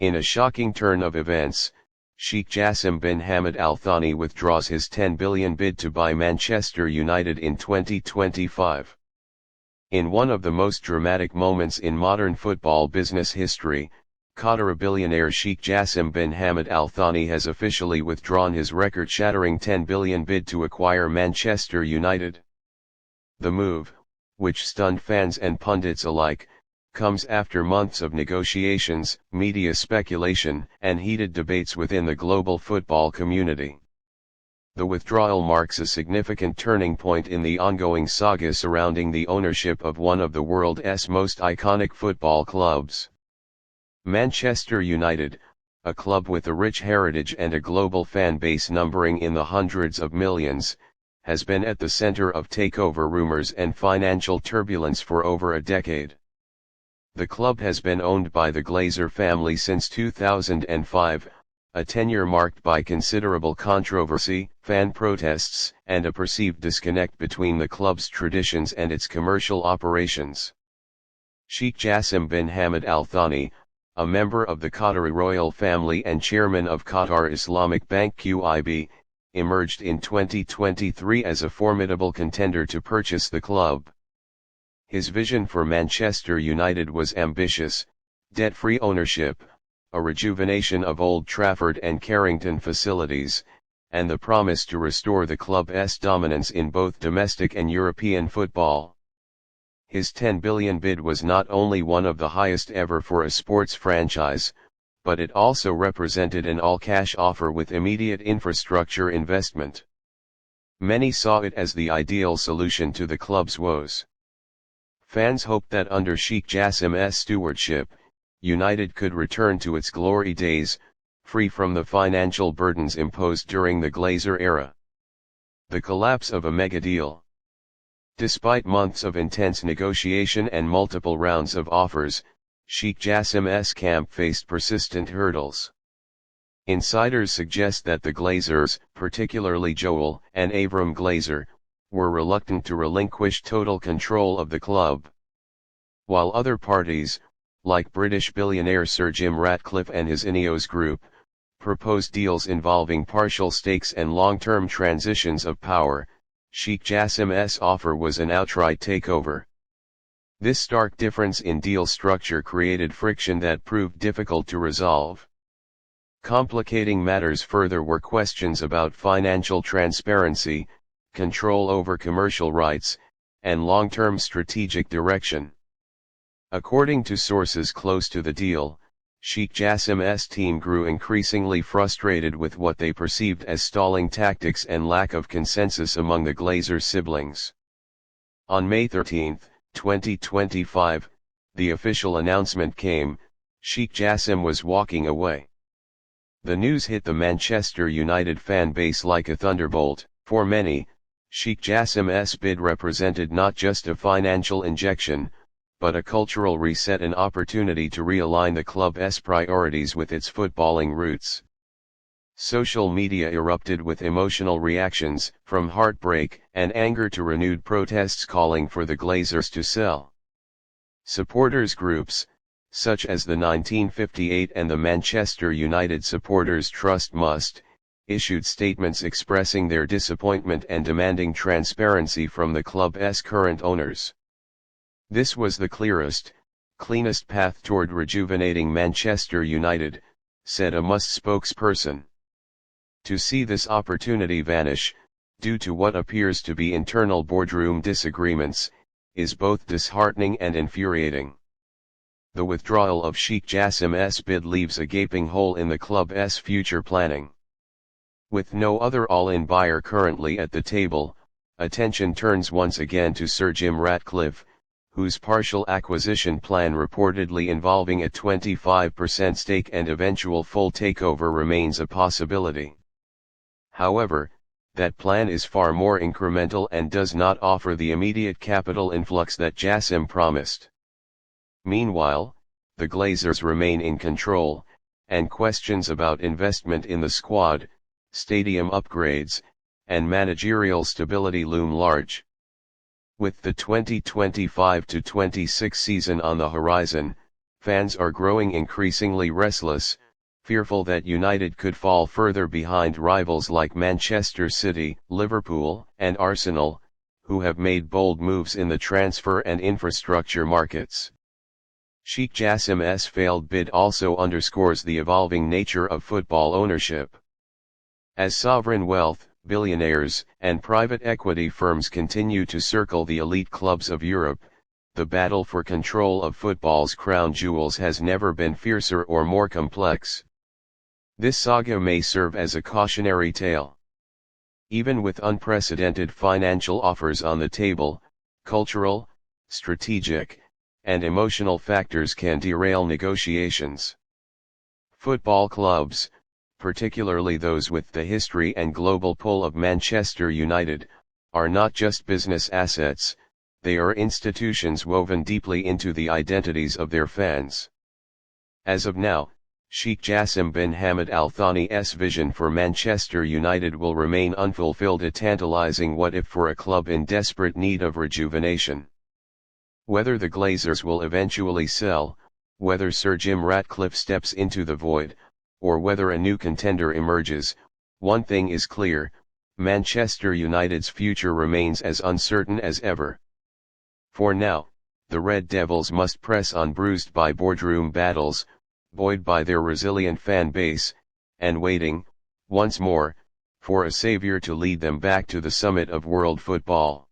In a shocking turn of events, Sheikh Jassim bin Hamad Al Thani withdraws his $10 billion bid to buy Manchester United in 2025. In one of the most dramatic moments in modern football business history, Qatari billionaire Sheikh Jassim bin Hamad Al Thani has officially withdrawn his record-shattering $10 billion bid to acquire Manchester United. The move, which stunned fans and pundits alike, comes after months of negotiations, media speculation, and heated debates within the global football community. The withdrawal marks a significant turning point in the ongoing saga surrounding the ownership of one of the world's most iconic football clubs. Manchester United, a club with a rich heritage and a global fan base numbering in the hundreds of millions, has been at the center of takeover rumors and financial turbulence for over a decade. The club has been owned by the Glazer family since 2005, a tenure marked by considerable controversy, fan protests, and a perceived disconnect between the club's traditions and its commercial operations. Sheikh Jassim bin Hamad Al Thani, a member of the Qatari royal family and chairman of Qatar Islamic Bank (QIB), emerged in 2023 as a formidable contender to purchase the club. His vision for Manchester United was ambitious: debt-free ownership, a rejuvenation of Old Trafford and Carrington facilities, and the promise to restore the club's dominance in both domestic and European football. His $10 billion bid was not only one of the highest ever for a sports franchise, but it also represented an all-cash offer with immediate infrastructure investment. Many saw it as the ideal solution to the club's woes. Fans hoped that under Sheikh Jassim's stewardship, United could return to its glory days, free from the financial burdens imposed during the Glazer era. The collapse of a mega deal. Despite months of intense negotiation and multiple rounds of offers, Sheikh Jassim's camp faced persistent hurdles. Insiders suggest that the Glazers, particularly Joel and Avram Glazer, were reluctant to relinquish total control of the club. While other parties, like British billionaire Sir Jim Ratcliffe and his Ineos group, proposed deals involving partial stakes and long-term transitions of power, Sheikh Jassim's offer was an outright takeover. This stark difference in deal structure created friction that proved difficult to resolve. Complicating matters further were questions about financial transparency, control over commercial rights, and long-term strategic direction. According to sources close to the deal, Sheikh Jassim's team grew increasingly frustrated with what they perceived as stalling tactics and lack of consensus among the Glazer siblings. On May 13, 2025, the official announcement came: Sheikh Jassim was walking away. The news hit the Manchester United fan base like a thunderbolt. For many, Sheikh Jassim's bid represented not just a financial injection, but a cultural reset, an opportunity to realign the club's priorities with its footballing roots. Social media erupted with emotional reactions, from heartbreak and anger to renewed protests calling for the Glazers to sell. Supporters groups, such as the 1958 and the Manchester United Supporters Trust Must, issued statements expressing their disappointment and demanding transparency from the club's current owners. This was the cleanest path toward rejuvenating Manchester United, said a Must spokesperson. To see this opportunity vanish, due to what appears to be internal boardroom disagreements, is both disheartening and infuriating. The withdrawal of Sheikh Jassim's bid leaves a gaping hole in the club's future planning. With no other all-in buyer currently at the table, attention turns once again to Sir Jim Ratcliffe, whose partial acquisition plan, reportedly involving a 25% stake and eventual full takeover, remains a possibility. However, that plan is far more incremental and does not offer the immediate capital influx that Jassim promised. Meanwhile, the Glazers remain in control, and questions about investment in the squad, stadium upgrades, and managerial stability loom large. With the 2025-26 season on the horizon, fans are growing increasingly restless, fearful that United could fall further behind rivals like Manchester City, Liverpool, and Arsenal, who have made bold moves in the transfer and infrastructure markets. Sheikh Jassim's failed bid also underscores the evolving nature of football ownership. As sovereign wealth, billionaires, and private equity firms continue to circle the elite clubs of Europe, the battle for control of football's crown jewels has never been fiercer or more complex. This saga may serve as a cautionary tale. Even with unprecedented financial offers on the table, cultural, strategic, and emotional factors can derail negotiations. Football clubs, particularly those with the history and global pull of Manchester United, are not just business assets, they are institutions woven deeply into the identities of their fans. As of now, Sheikh Jassim bin Hamad Al Thani's vision for Manchester United will remain unfulfilled, a tantalizing what-if for a club in desperate need of rejuvenation. Whether the Glazers will eventually sell, whether Sir Jim Ratcliffe steps into the void, or whether a new contender emerges, one thing is clear: Manchester United's future remains as uncertain as ever. For now, the Red Devils must press on, bruised by boardroom battles, buoyed by their resilient fan base, and waiting, once more, for a savior to lead them back to the summit of world football.